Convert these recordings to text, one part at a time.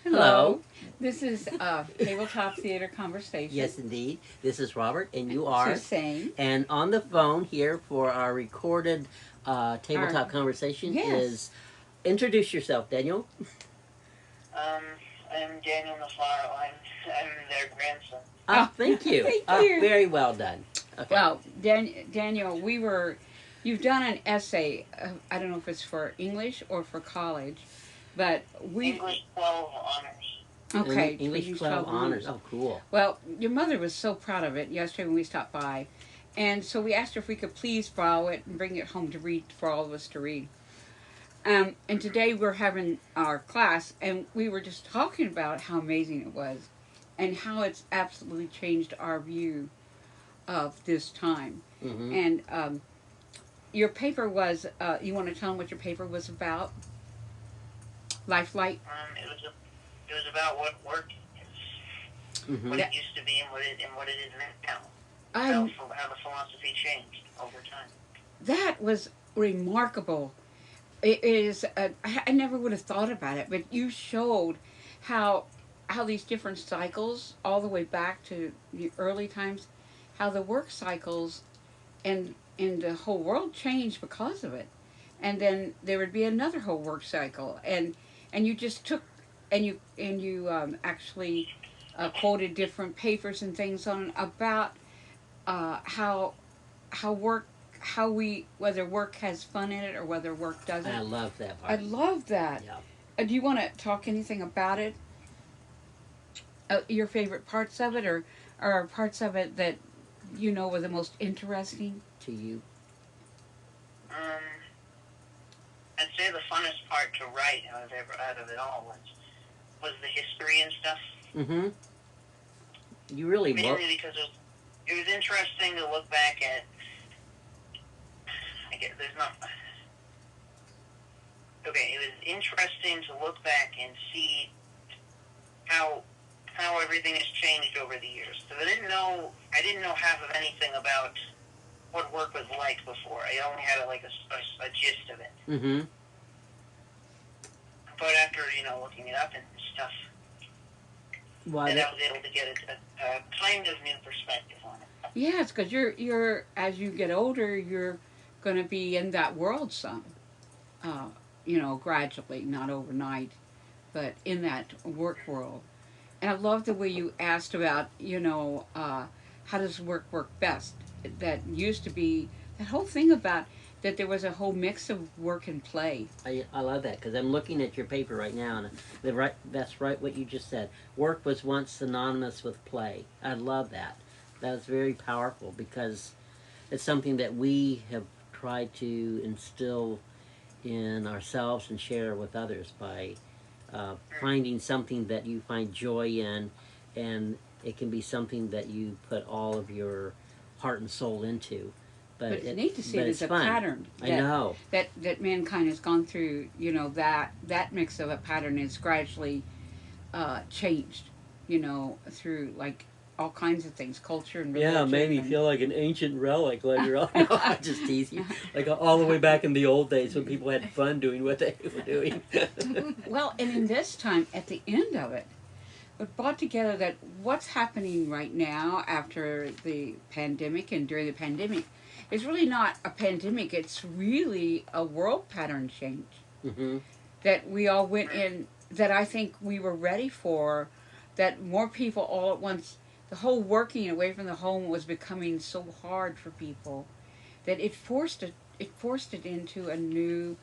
Hello. This is Tabletop Theater Conversation. Yes, indeed. This is Robert, and you are. Same. And on the phone here for our recorded tabletop conversation yes. is introduce yourself, Daniel. Um, I'm Daniel Navarro. I'm their grandson. Thank you. Thank you. Very well done. Okay. Well, Daniel, you've done an essay. I don't know if it's for English or for college, but English 12 honors. Okay. English 12 honors. Oh, cool. Well, your mother was so proud of it yesterday when we stopped by. And so we asked her if we could please borrow it and bring it home to read for all of us to read. And today we're having our class, and we were just talking about how amazing it was and how it's absolutely changed our view of this time. Mm-hmm. And your paper was, you want to tell them what your paper was about? Lifelight? It was about what work is, what it used to be and what it is now. How the philosophy changed over time. That was remarkable. It is. I never would have thought about it, but you showed how these different cycles, all the way back to the early times, how the work cycles and the whole world changed because of it, and then there would be another whole work cycle, and you just took and you actually quoted different papers and things on about how work. How whether work has fun in it or whether work doesn't. I love that part. I love that. Yeah. Do you want to talk anything about it? Your favorite parts of it, or parts of it that you know were the most interesting to you? I'd say the funnest part to write out of it all was the history and stuff. Mm-hmm. You really mainly because it was interesting to look back at. It was interesting to look back and see how everything has changed over the years. Because I didn't know half of anything about what work was like before. I only had a gist of it. Mm-hmm. But after looking it up and stuff, then I was able to get a kind of new perspective on it. Yes, because you're as you get older, you're going to be in that world some, gradually, not overnight, but in that work world. And I love the way you asked about, how does work best? That used to be that whole thing about that there was a whole mix of work and play. I love that because I'm looking at your paper right now, and that's right what you just said. Work was once synonymous with play. I love that. That's very powerful because it's something that we have tried to instill in ourselves and share with others by finding something that you find joy in, and it can be something that you put all of your heart and soul into. But it's neat to see it as a pattern. I know that mankind has gone through. That mix of a pattern is gradually changed. Through like all kinds of things, culture and religion. Yeah, it made me feel like an ancient relic later on. No, I just tease you. Like all the way back in the old days when people had fun doing what they were doing. Well, and in this time, at the end of it, it brought together that what's happening right now after the pandemic and during the pandemic is really not a pandemic. It's really a world pattern change. Mm-hmm. That we all went in, that I think we were ready for, that more people all at once. The whole working away from the home was becoming so hard for people that it forced it into a new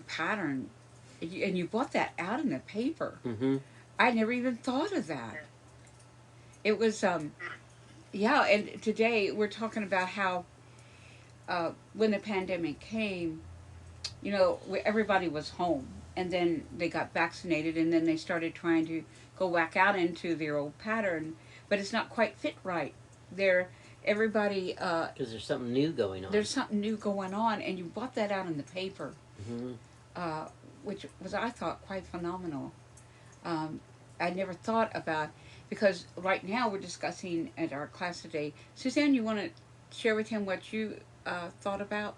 pattern, and you brought that out in the paper. Mm-hmm. I never even thought of that. It was and today we're talking about how when the pandemic came, everybody was home, and then they got vaccinated, and then they started trying to go back out into their old pattern. But it's not quite fit right. Everybody... Because there's something new going on. There's something new going on, and you brought that out in the paper, which was, I thought, quite phenomenal. I never thought about... Because right now we're discussing at our class today... Suzanne, you want to share with him what you thought about?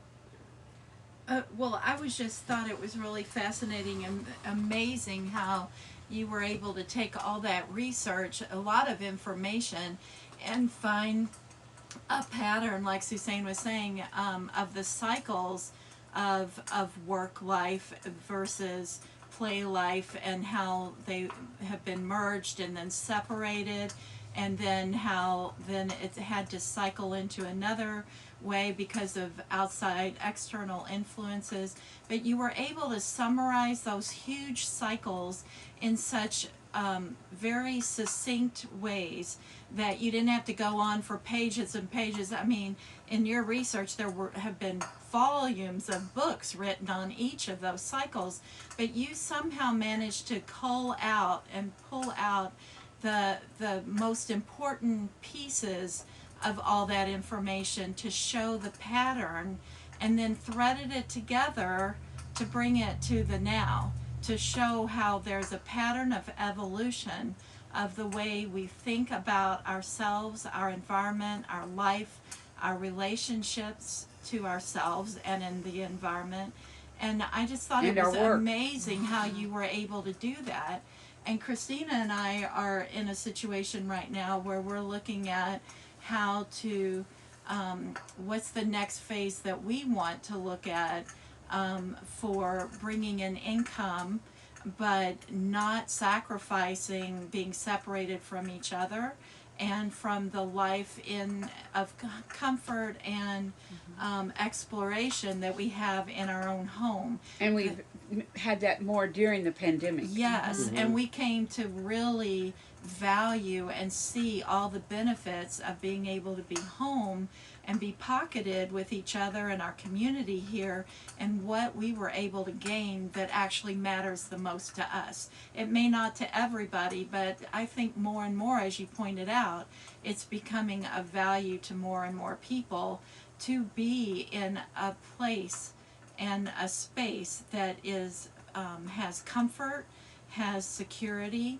Well, I was just thought it was really fascinating and amazing how you were able to take all that research, a lot of information, and find a pattern, like Suzanne was saying, of the cycles of work life versus play life, and how they have been merged and then separated, and then how then it had to cycle into another way because of outside external influences. But you were able to summarize those huge cycles in such very succinct ways that you didn't have to go on for pages and pages. I mean, in your research, have been volumes of books written on each of those cycles, but you somehow managed to cull out and pull out the most important pieces of all that information to show the pattern, and then threaded it together to bring it to the now, to show how there's a pattern of evolution of the way we think about ourselves, our environment, our life, our relationships to ourselves and in the environment. And I just thought And it our was work. amazing how you were able to do that. And Christina and I are in a situation right now where we're looking at how to, what's the next phase that we want to look at for bringing in income, but not sacrificing being separated from each other and from the life in of comfort and exploration that we have in our own home. And we've had that more during the pandemic. Yes, and we came to really value and see all the benefits of being able to be home and be pocketed with each other and our community here, and what we were able to gain that actually matters the most to us. It may not to everybody, but I think more and more, as you pointed out, it's becoming of value to more and more people to be in a place and a space that is has comfort, has security,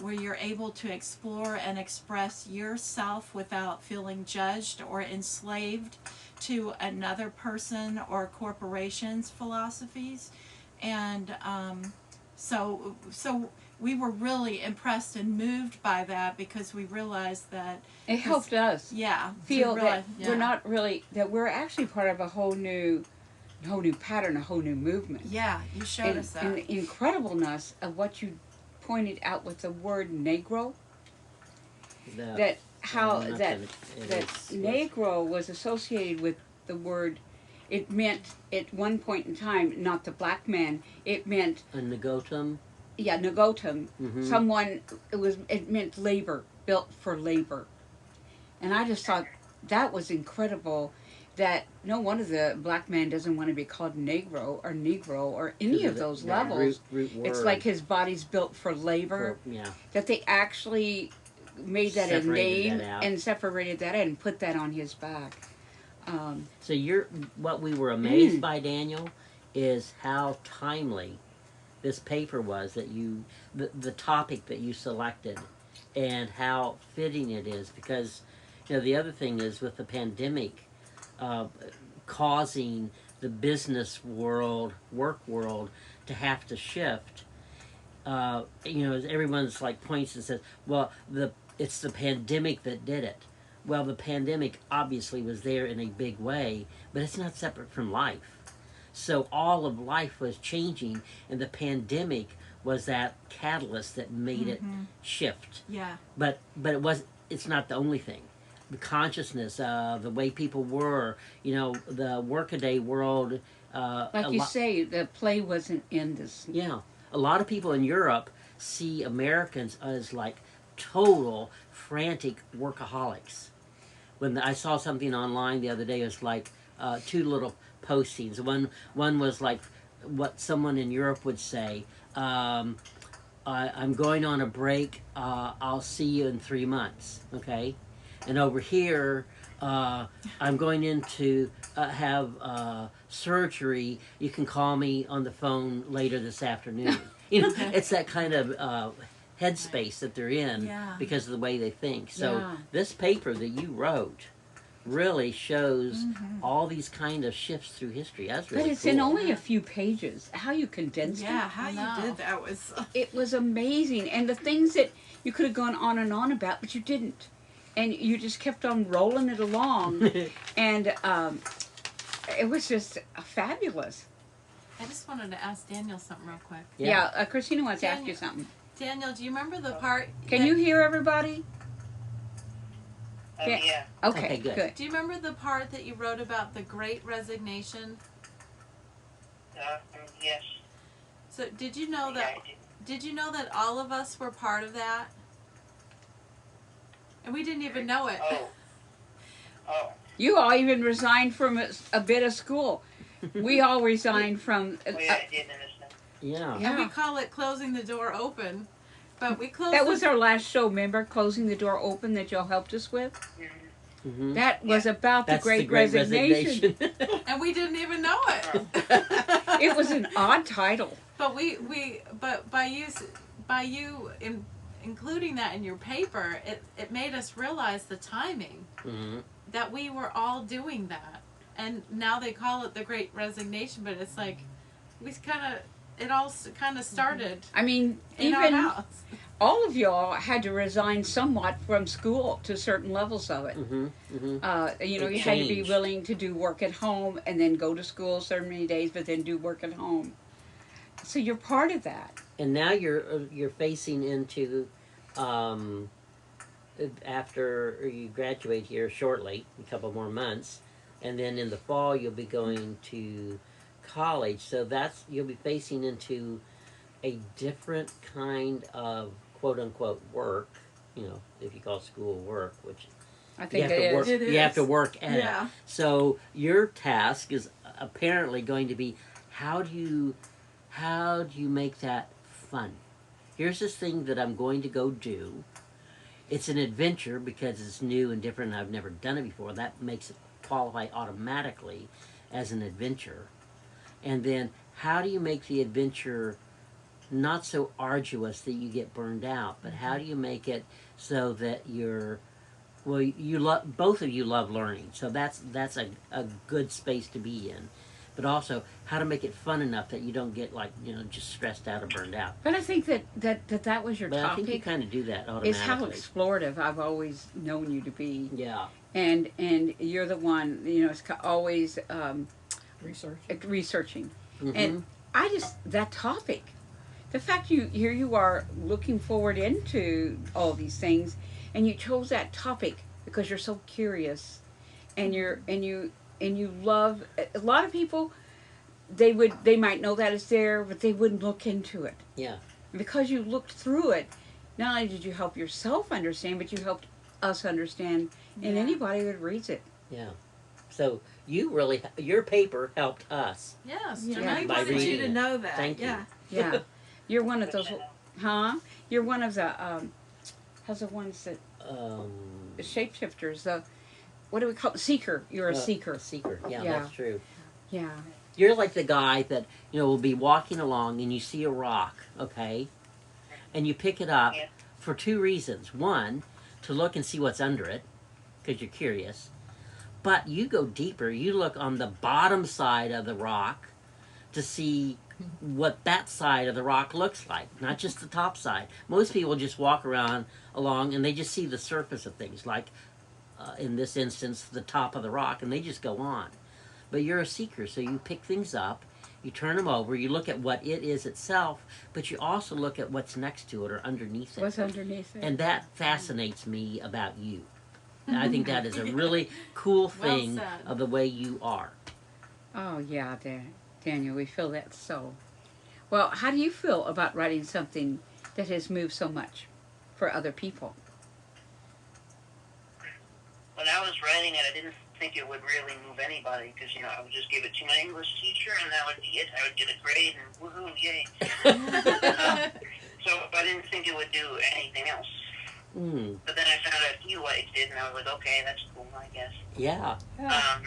where you're able to explore and express yourself without feeling judged or enslaved to another person or corporation's philosophies. And so we were really impressed and moved by that, because we realized that It helped us feel that we're not really, that we're actually part of a whole new pattern, a whole new movement. Yeah, you showed us that. And the incredibleness of what you pointed out with the word Negro, that Negro was associated with the word. It meant at one point in time not the black man. It meant a negotum. Yeah, negotum. Mm-hmm. Someone. It meant labor, built for labor, and I just thought that was incredible. That no wonder the black man doesn't want to be called Negro or any of those levels. Root it's like his body's built for labor. That they actually made that a name and separated that and put that on his back. So what we were amazed by, Daniel, is how timely this paper was, that the topic that you selected, and how fitting it is, because the other thing is, with the pandemic causing the business world, work world, to have to shift. Everyone's like points and says, "Well, it's the pandemic that did it." Well, the pandemic obviously was there in a big way, but it's not separate from life. So all of life was changing, and the pandemic was that catalyst that made it shift. Yeah. But it's not the only thing. The consciousness, the way people were, the workaday world. Like you say, the play wasn't in this. Yeah. A lot of people in Europe see Americans as like total frantic workaholics. When I saw something online the other day, it was like two little postings. One was like what someone in Europe would say, I'm going on a break, I'll see you in 3 months, okay? And over here, I'm going in to have surgery. You can call me on the phone later this afternoon. It's that kind of headspace that they're in because of the way they think. So this paper that you wrote really shows all these kind of shifts through history. That's really But it's cool. in only a few pages. How you condensed Yeah, it. how No. you did that was. It was amazing. And the things that you could have gone on and on about, but you didn't. And you just kept on rolling it along. And it was just fabulous. I just wanted to ask Daniel something real quick. Yeah. Yeah, Christina wants to ask you Daniel- something. Daniel, do you remember the part? Can that- you hear everybody? Yeah. Yeah. Okay, Okay, good. good. Do you remember the part that you wrote about the Great Resignation? Yes. So did you know Yeah, that? I did. Did you know that all of us were part of that? And we didn't even know it. Oh. Oh. You all even resigned from a bit of school. We all resigned from. Oh, yeah, I did understand. Yeah. Yeah. And we call it closing the door open. But we closed That was the, our last show, remember? Closing the door open that y'all helped us with? Mhm. Mm-hmm. That was about That's the Great, the Great Resignation. Resignation. and we didn't even know it. It was an odd title. But but by you including that in your paper, it made us realize the timing Mhm. that we were all doing that. And now they call it the Great Resignation, but it's like it all kind of started I mean, in our even house. all of y'all had to resign somewhat from school to certain levels of it. Mhm. Mhm. You know, It you had to be changed. willing to do work at home and then go to school so many days, but then do work at home. So you're part of that. And now you're facing into after you graduate here shortly, a couple more months, and then in the fall you'll be going to college. So you'll be facing into a different kind of quote unquote work. You know, if you call school work, which I you think have it to is. work. It You have to is. work at it. Yeah. So your task is apparently going to be how do you make that fun? Here's this thing that I'm going to go do. It's an adventure because it's new and different and I've never done it before. That makes it qualify automatically as an adventure. And then how do you make the adventure not so arduous that you get burned out, but how do you make it so that you love, both of you love learning, so that's a good space to be in, but also how to make it fun enough that you don't get just stressed out or burned out. But I think that was your But I think you topic. kind of do that Is how automatically. explorative I've always known you to be, Yeah. and you're the one. You know, it's always Research. researching. Mhm. And I just that topic, the fact here you are looking forward into all these things, and you chose that topic because you're so curious, and you love. A lot of people, they might know that it's there, but they wouldn't look into it. Yeah. And because you looked through it, not only did you help yourself understand, but you helped us understand, and Yeah. anybody that reads it. Yeah. So your paper helped us. Yes, Yeah. Jermaine By wanted you reading to it. know that. Thank you. Yeah. Yeah, you're one of those, huh? You're one of the how's the ones that the shapeshifters. The what do we call it? Seeker? You're a seeker. A seeker. Yeah, Yeah. that's true. Yeah. You're like the guy that will be walking along and you see a rock, okay, and you pick it up Yeah. for two reasons. One, to look and see what's under it, because you're curious. But you go deeper. You look on the bottom side of the rock to see what that side of the rock looks like, not just the top side. Most people just walk along and they just see the surface of things, like in this instance, the top of the rock, and they just go on. But you're a seeker, so you pick things up, you turn them over, you look at what it is itself, but you also look at what's next to it or underneath it. What's underneath it? And that fascinates me about you. I think that is a really cool Well thing said. of the way you are. Oh yeah, Daniel, we feel that so. Well, how do you feel about writing something that has moved so much for other people? When I was writing it, I didn't think it would really move anybody because, I would just give it to my English teacher and that would be it. I would get a grade and woohoo, yay. So I didn't think it would do anything else. Mm, But then I found out you liked it and I was like, okay, that's cool, I guess. yeah. Yeah.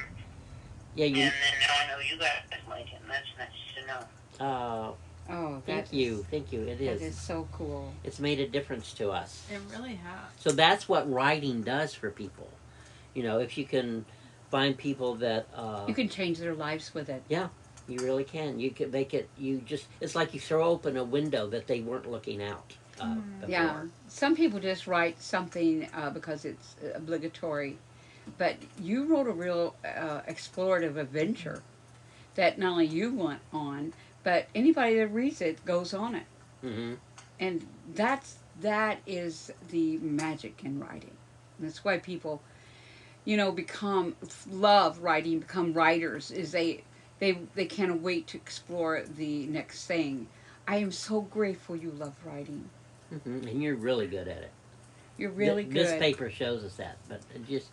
Yeah, And you. then now I know you guys like it and that's nice to know. Oh, Thank you. Thank you. It That is. is so cool. It's made a difference to us. It really has. So that's what writing does for people. You know, if you can find people that You can change their lives with it. you really can. You can make it. You just. It's like you throw open a window that they weren't looking out before. Yeah. Some people just write something because it's obligatory, but you wrote a real explorative adventure that not only you went on, but anybody that reads it goes on it. Mm-hmm. And that is the magic in writing. That's why people, become love writing, become writers. Is they can't wait to explore the next thing. I am so grateful you love writing. Mm-hmm. And you're really good at it. You're really good. This paper shows us that, but it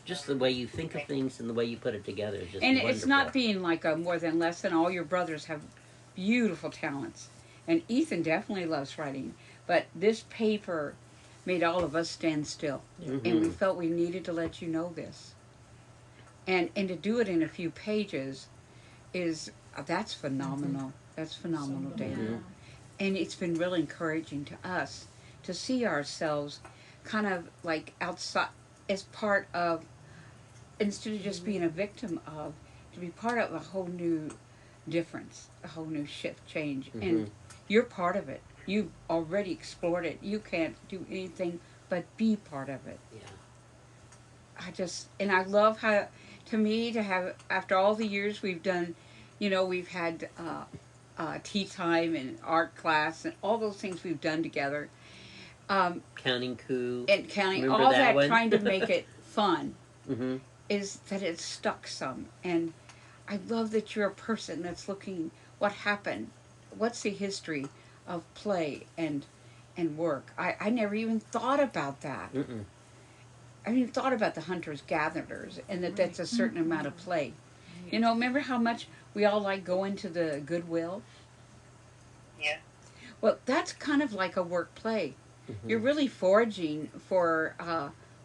just the way you think of things and the way you put it together is just And wonderful. it's not being like a more than less than. All your brothers have beautiful talents, and Ethan definitely loves writing. But this paper made all of us stand still, Mm-hmm. and we felt we needed to let you know this. And to do it in a few pages is that's phenomenal. That's phenomenal, Dan. Mhm. And it's been really encouraging to us to see ourselves kind of like outside as part of, instead of just being a victim of, to be part of a whole new difference, a whole new shift, change. Mhm. And you're part of it. You've already explored it. You can't do anything but be part of it. Yeah. And I love how, to me, to have, after all the years we've done, we've had tea time and art class and all those things we've done together. Counting coup. And counting, Remember all that that, one? trying to make it fun, Mm-hmm. is that it's stuck some. And I love that you're a person that's looking what happened, what's the history of play and work. I never even thought about that. Mm-mm. I mean, thought about the hunters gatherers and that's a certain amount of play. Remember how much we all like going to the Goodwill? Yeah. Well, that's kind of like a work play. Mm-hmm. You're really foraging for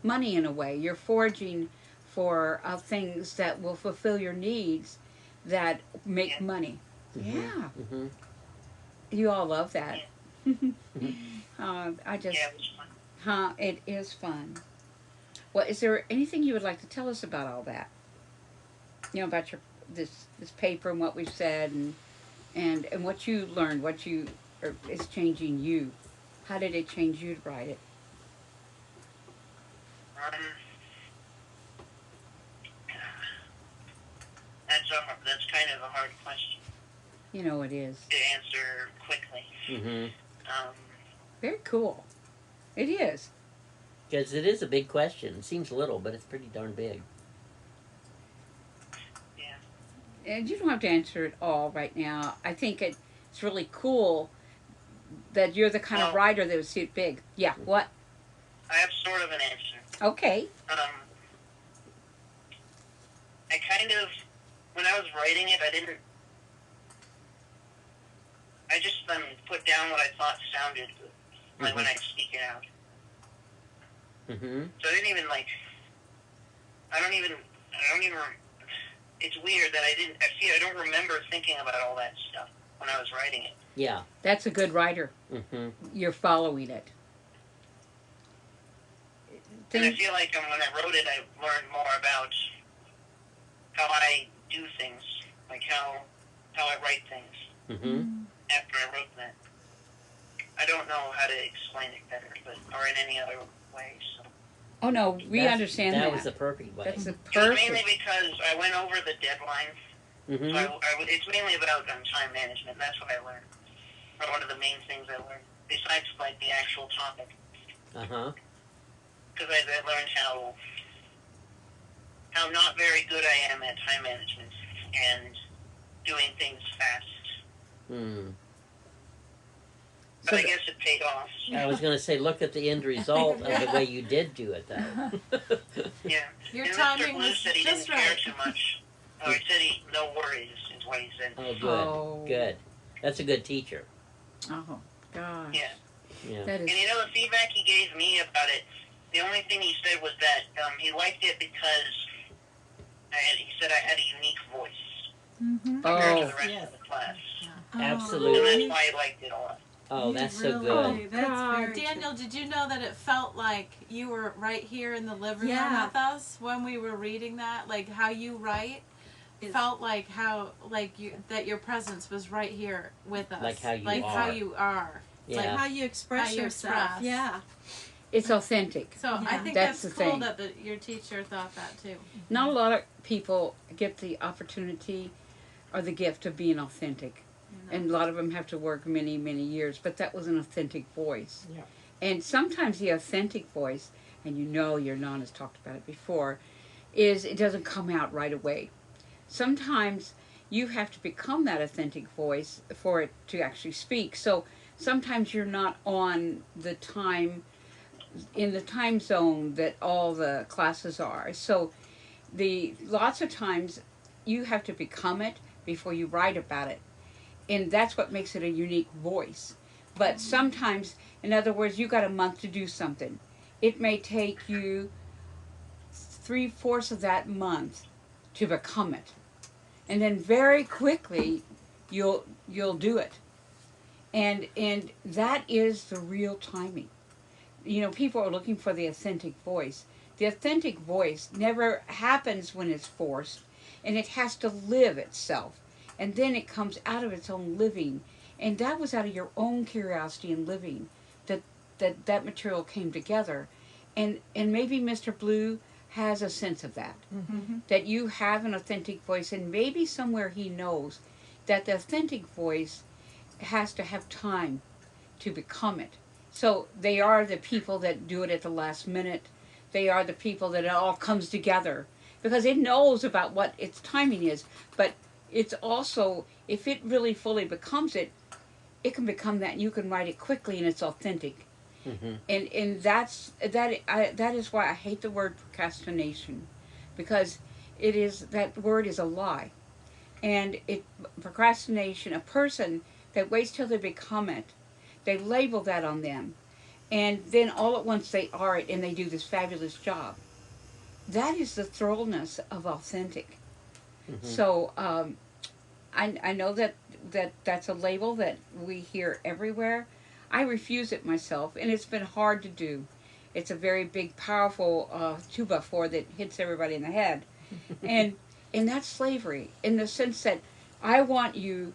money in a way. You're foraging for things that will fulfill your needs that make money. Mm-hmm. Yeah. Mm-hmm. You all love that. I just, Yeah, it was fun. it is fun. Well, is there anything you would like to tell us about all that? About this paper and what we've said and what you learned, what is changing you. How did it change you to write it? That's kind of a hard question It is. to answer quickly. Mm-hmm. Very cool. It is. Because it is a big question. It seems little, but it's pretty darn big. Yeah. And you don't have to answer it all right now. I think it's really cool that you're the kind of writer that would see it big. Yeah, what? I have sort of an answer. Okay. I kind of, when I was writing it, I just put down what I thought sounded good, like when I speak it out. Mm-hmm. So I don't even, it's weird that I don't remember thinking about all that stuff when I was writing it. Yeah. That's a good writer. Mm-hmm. You're following it. And I feel like when I wrote it, I learned more about how I do things, like how I write things Mm-hmm. after I wrote that. I don't know how to explain it better, or in any other way. So. Oh no, we understand that. That was the perfect way. That's the It was perfect. mainly because I went over the deadlines. Mm-hmm. So it's mainly about time management. That's what I learned. Or one of the main things I learned, besides the actual topic. Uh-huh. Because I learned how not very good I am at time management and doing things fast. Hmm. But I guess it paid off. I was going to say, look at the end result of the way you did do it, though. Yeah. Your and timing Mr. Blue was said he just didn't care right. too much. Or he said no worries, is what he said. Oh, good. Oh. Good. That's a good teacher. Oh gosh. Yeah. Yeah. That And is. the feedback he gave me about it, the only thing he said was that he liked it because he said I had a unique voice Mm-hmm. compared to Oh. the rest Yes. of the class. Absolutely. And that's why he liked it a lot. Oh, You that's so really- good. That's God. very Daniel, did you know that it felt like you were right here in the living room Yeah. with us when we were reading that? Like how you write felt like how like you that your presence was right here with us. Like how you how are. you are. Yeah. Like how you express How you yourself. express. Yeah. It's authentic. So I Yeah. think That's that's the cool thing. that your teacher thought that too. Not a lot of people get the opportunity or the gift of being authentic. And a lot of them have to work many, many years. But that was an authentic voice. Yeah. And sometimes the authentic voice, and you know your non has talked about it before, is it doesn't come out right away. Sometimes you have to become that authentic voice for it to actually speak. So sometimes you're not on the time, in the time zone that all the classes are. So lots of times you have to become it before you write about it. And that's what makes it a unique voice. But sometimes, in other words, you got a month to do something. It may take you 3/4 of that month to become it. And then very quickly you'll do it. And that is the real timing. You know, people are looking for the authentic voice. The authentic voice never happens when it's forced, and it has to live itself. And then it comes out of its own living. And that was out of your own curiosity and living that material came together. And maybe Mr. Blue has a sense of that. Mm-hmm. That you have an authentic voice, and maybe somewhere he knows that the authentic voice has to have time to become it. So they are the people that do it at the last minute. They are the people that it all comes together because it knows about what its timing is. But it's also, if it really fully becomes it, it can become that. You can write it quickly and it's authentic. Mm-hmm. And that is why I hate the word procrastination, because that word is a lie. And procrastination, a person that waits till they become it, they label that on them, and then all at once they are it and they do this fabulous job. That is the thrillness of authentic. Mm-hmm. So I know that's a label that we hear everywhere. I refuse it myself, and it's been hard to do. It's a very big, powerful 2x4 that hits everybody in the head, and that's slavery in the sense that I want to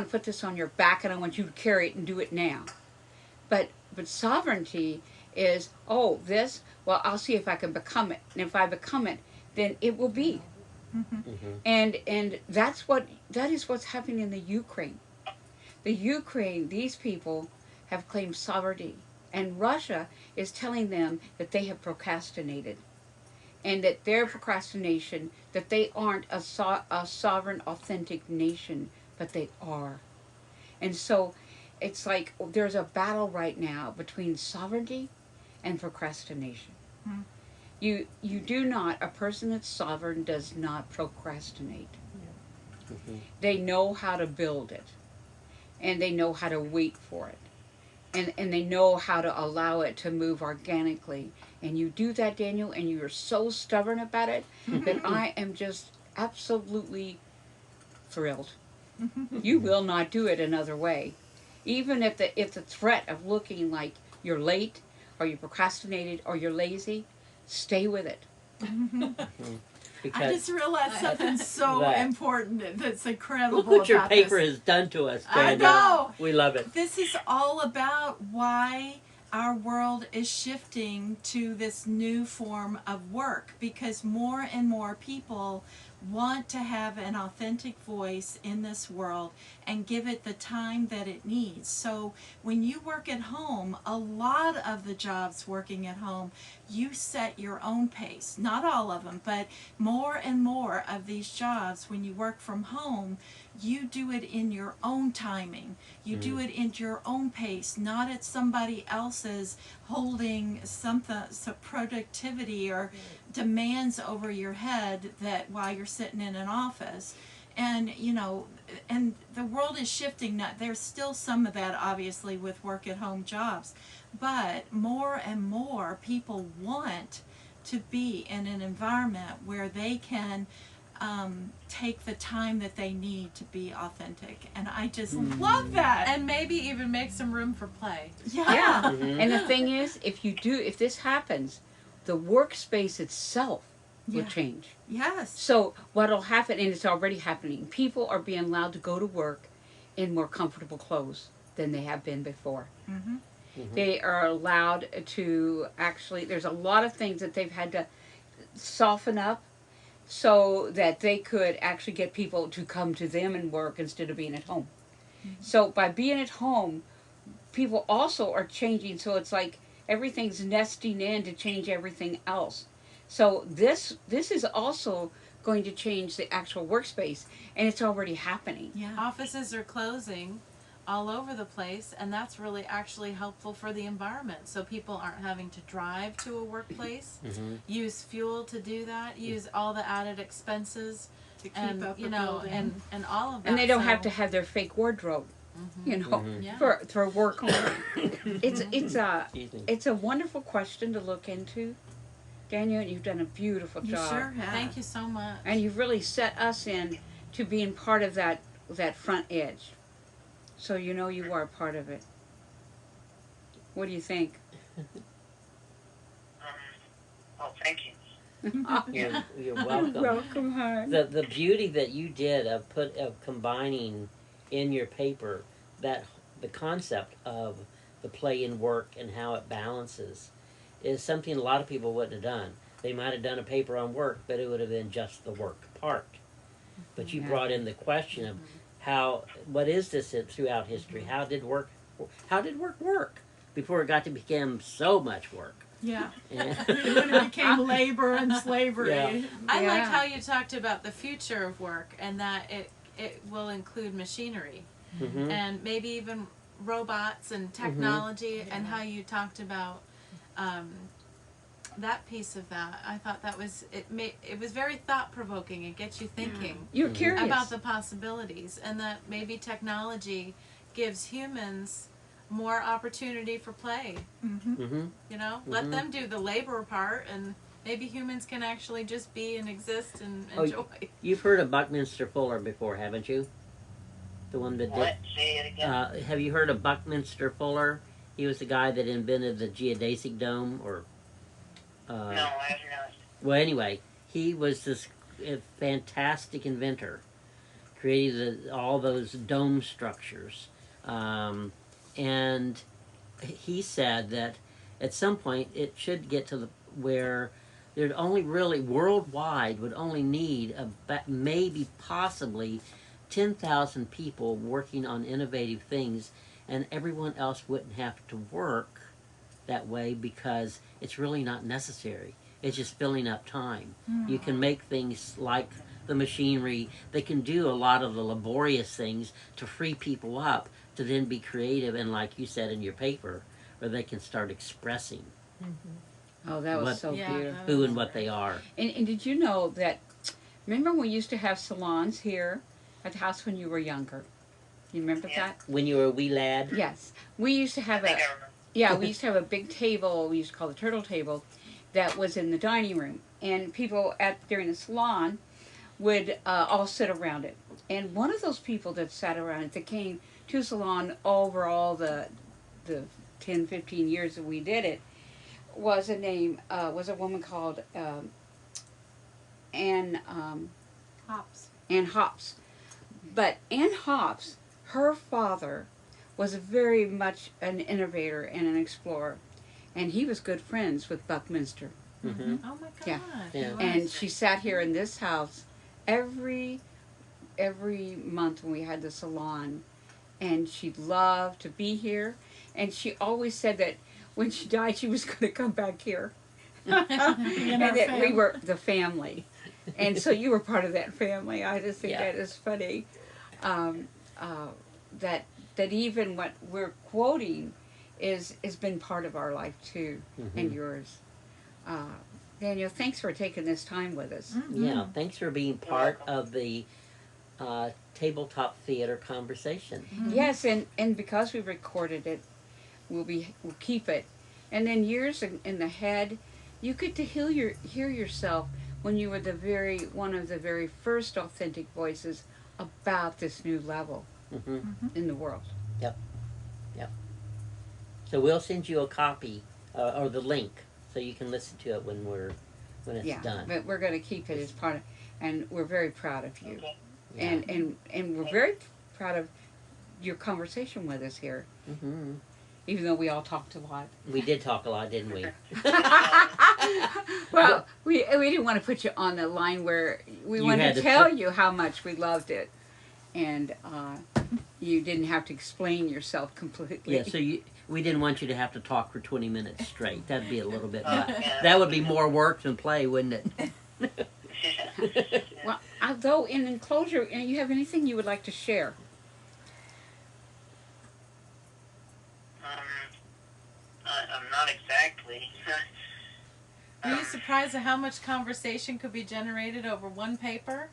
put this on your back, and I want you to carry it and do it now. But sovereignty is, this, well, I'll see if I can become it, and if I become it, then it will be. Mm-hmm. And that is what's happening in the Ukraine. The Ukraine, these people have claimed sovereignty, and Russia is telling them that they have procrastinated, and that their procrastination, that they aren't a sovereign, authentic nation, but they are. And so it's like there's a battle right now between sovereignty and procrastination. Hmm. You do not, a person that's sovereign does not procrastinate. Mm-hmm. They know how to build it, and they know how to wait for it, and they know how to allow it to move organically. And you do that, Daniel, and you are so stubborn about it that I am just absolutely thrilled. You will not do it another way. Even if the threat of looking like you're late, or you procrastinated, or you're lazy, stay with it. Because I just realized something so That. important that's incredible. look what your about paper this. has done to us, I Daniel. know. We love it. This is all about why our world is shifting to this new form of work, because more and more people want to have an authentic voice in this world and give it the time that it needs. So when you work at home, a lot of the jobs working at home, you set your own pace. Not all of them, but more and more of these jobs, when you work from home, you do it in your own timing. You do it in your own pace, not at somebody else's holding something, some productivity or demands over your head that while you're sitting in an office. And and the world is shifting now. There's still some of that obviously with work at home jobs, but more and more people want to be in an environment where they can take the time that they need to be authentic, and I just love that. And maybe even make some room for play. Yeah. Mhm. And the thing is, if this happens, the workspace itself will Yeah. change. Yes. So what'll happen, and it's already happening, people are being allowed to go to work in more comfortable clothes than they have been before. Mm-hmm. Mhm. They are allowed to actually, there's a lot of things that they've had to soften up so that they could actually get people to come to them and work instead of being at home. So by being at home, people also are changing, so it's like everything's nesting in to change everything else. So this is also going to change the actual workspace, and it's already happening. Yeah. Offices are closing all over the place, and that's really actually helpful for the environment. So people aren't having to drive to a workplace, Mhm. use fuel to do that, use all the added expenses, To keep and up you a know, building. and all of that. And they don't so, have to have their fake wardrobe, you know, Mhm. Yeah. for work only. It's Excuse me. it's a wonderful question to look into, Daniel. You've done a beautiful You job, sure have. Thank you so much. and you've really set us in to being part of that front edge. So you know you are a part of it. What do you think? Well, thank you. You're welcome. Welcome, hon. The beauty that you did of combining in your paper that the concept of the play and work and how it balances is something a lot of people wouldn't have done. They might have done a paper on work, but it would have been just the work part. But you Yeah. brought in the question of what is this throughout history? How did work work before it got to become so much work? Yeah. And- When it became labor and slavery. Yeah. I Yeah. liked how you talked about the future of work and that it will include machinery Mhm. and maybe even robots and technology, and how you talked about that piece of that. I thought that was it was very thought provoking. It gets you thinking You're Mhm. curious. about the possibilities, and that maybe technology gives humans more opportunity for play. Mm-hmm. Mhm. You know, let Mhm. them do the labor part, and maybe humans can actually just be and exist and Oh, enjoy. You've heard of Buckminster Fuller before, haven't you? The one that did. What? Say it again. Have you heard of Buckminster Fuller? He was the guy that invented the geodesic dome, or. No, I have not. Well, anyway, he was this fantastic inventor, created all those dome structures, and he said that at some point it should get to where there'd only really worldwide would only need maybe possibly 10,000 people working on innovative things, and everyone else wouldn't have to work that way because it's really not necessary. It's just filling up time. You can make things like the machinery that can do a lot of the laborious things to free people up to then be creative, and like you said in your paper, where they can start expressing Oh, that was What- so Yeah. beautiful. who and what they are. And did you know that? Remember we used to have salons here at the house when you were younger. You remember Yeah. that? When you were a wee lad. Yes. We used to I have think I remember. we used to have a big table. We used to call the turtle table, that was in the dining room, and people during the salon would all sit around it. And one of those people that sat around it, that came to the salon over all the 10, 15 years that we did it, was a woman called Ann Hops. Ann Hops. But Ann Hops, her father was very much an innovator and an explorer, and he was good friends with Buckminster. Mm-hmm. Oh my God. Yeah. Yeah. And she sat here in this house every month when we had the salon, and she loved to be here. And she always said that when she died, she was going to come back here, and our that we family. were the family. And so you were part of that family. I just think Yeah. that is funny. That even what we're quoting has been part of our life too, and yours. Daniel, thanks for taking this time with us. Yeah, thanks for being part of the tabletop theater conversation. Yes, and because we recorded it, we'll keep it, and then years in the head, you get to hear yourself when you were one of the very first authentic voices about this new level Mm-hmm. in the world. So we'll send you a copy or the link so you can listen to it when it's Yeah, done. but we're going to keep it as part of, and we're very proud of you, Okay. Yeah. and we're very proud of your conversation with us here, Mm-hmm. even though we all talked a lot. We did talk a lot, didn't we? Well, we didn't want to put you on the line where we You wanted had to to tell you how much we loved it, and you didn't have to explain yourself completely. Yeah. So we didn't want you to have to talk for 20 minutes straight. That'd be a little bit much. Yeah. That would be more work than play, wouldn't it? Well, although in enclosure, you have anything you would like to share? I'm not exactly. Are you surprised at how much conversation could be generated over one paper?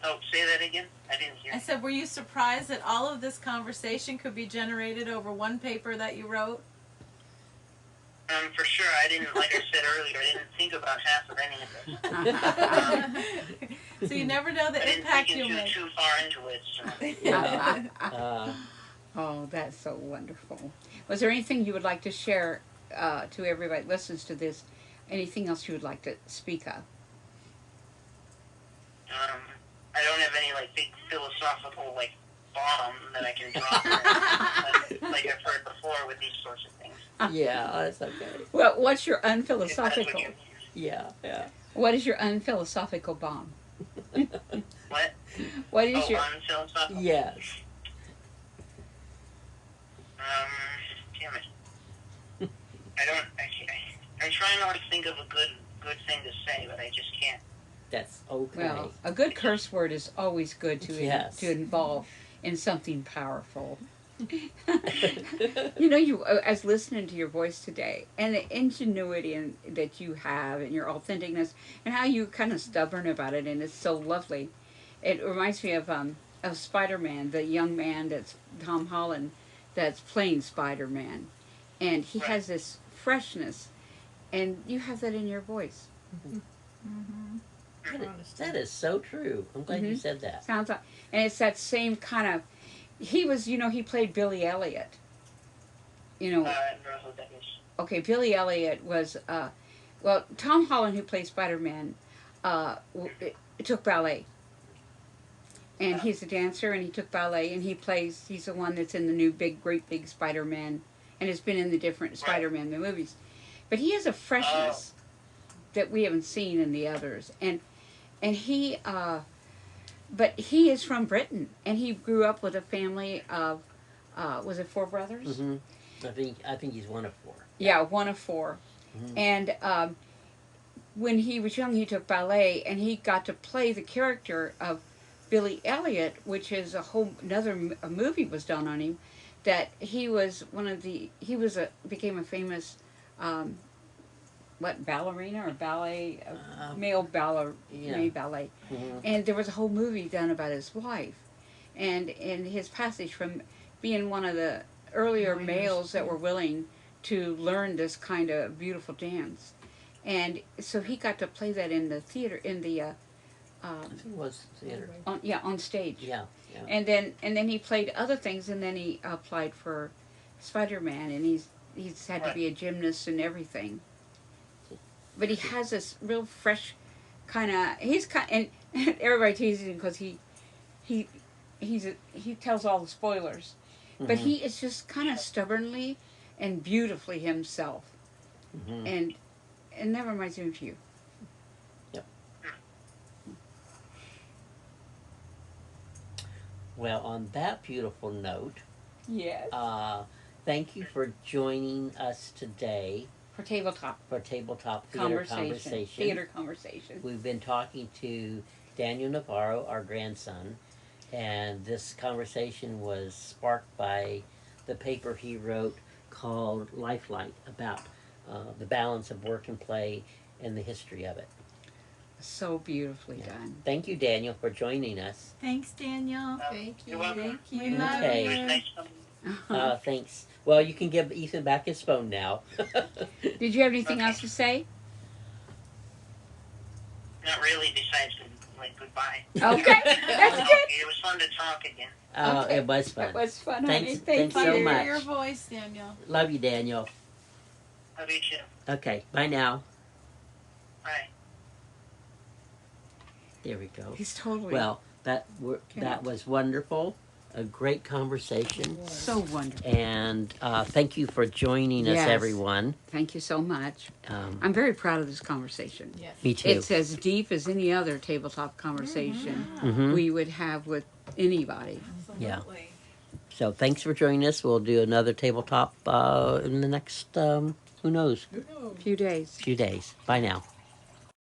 Oh, say that again? I didn't hear. I said, were you surprised that all of this conversation could be generated over one paper that you wrote? For sure, I didn't, like I said earlier, I didn't think about half of any of this. So you never know I the didn't impact think you'll into make. too far into it, so. Yeah. Oh, that's so wonderful. Was there anything you would like to share to everybody that listens to this? Anything else you would like to speak of? I don't have any, like, big philosophical, like, bomb that I can drop like I've heard before with these sorts of things. Yeah, that's okay. Well, what's your If that's what unphilosophical? you- Yeah. What is your unphilosophical bomb? What? What is your? Unphilosophical? Yes. Damn it. I'm trying not to think of a good thing to say, but I just can't. That's okay. Well, a good curse word is always good to Yes. to involve in something powerful. You know, you as listening to your voice today and the ingenuity that you have and your authenticness and how you kind of stubborn about it, and it's so lovely. It reminds me of Spider-Man, the young man that's Tom Holland that's playing Spider-Man, and he has this freshness, and you have that in your voice. Mm-hmm. That is so true. I'm glad you said that. Sounds like, and it's that same kind of. He was, he played Billy Elliot. I don't know who that is. Okay, Billy Elliot was, well, Tom Holland, who plays Spider-Man, took ballet. And he's a dancer, and he took ballet, and he's the one that's in the new great big Spider-Man, and has been in the different Spider-Man movies. But he has a freshness that we haven't seen in the others. And he, but he is from Britain, and he grew up with a family of, was it 4 brothers? Mm-hmm. I think he's one of 4. Yeah, one of 4. Mm-hmm. And when he was young, he took ballet, and he got to play the character of Billy Elliot, which is a movie was done on him. That he was became a famous, ballerina or ballet, male ballet. Mm-hmm. And there was a whole movie done about his wife, and his passage from being one of the earlier males that were willing to learn this kind of beautiful dance. And so he got to play that in the theater, I think it was theater. on stage. Yeah. And then he played other things, and then he applied for Spider-Man, and he's had to be a gymnast and everything. But he has this real fresh kind of, and everybody teases him because he tells all the spoilers. Mm-hmm. But he is just kind of stubbornly and beautifully himself. Mm-hmm. And that reminds me of you. Yep. Well, on that beautiful note, Yes. thank you for joining us today For tabletop for Tabletop Theater Conversation. Theater conversation. We've been talking to Daniel Navarro, our grandson, and this conversation was sparked by the paper he wrote called Lifelight about the balance of work and play and the history of it. So beautifully done. Thank you, Daniel, for joining us. Thanks, Daniel. Thank you. You're welcome. Thank We you. love Okay. It was you. nice coming. Thanks. Well, you can give Ethan back his phone now. Did you have anything Okay. else to say? Not really, besides like goodbye. Okay, that's good. It was fun to talk again. Oh, it was fun. That was fun, Thanks- honey. Thank thanks you. so Hear much. your voice, Daniel. Love you, Daniel. Love you too. Okay, bye now. Bye. There we go. He's totally Well, that Cannot. was wonderful. A great conversation. so wonderful. And thank you for joining us, Yes. everyone. Thank you so much. I'm very proud of this conversation. Yes. Me too. It's as deep as any other tabletop conversation Mhm. we would have with anybody. Yeah. Absolutely. So thanks for joining us. We'll do another tabletop in the next, who knows, Few days. few days. Bye now.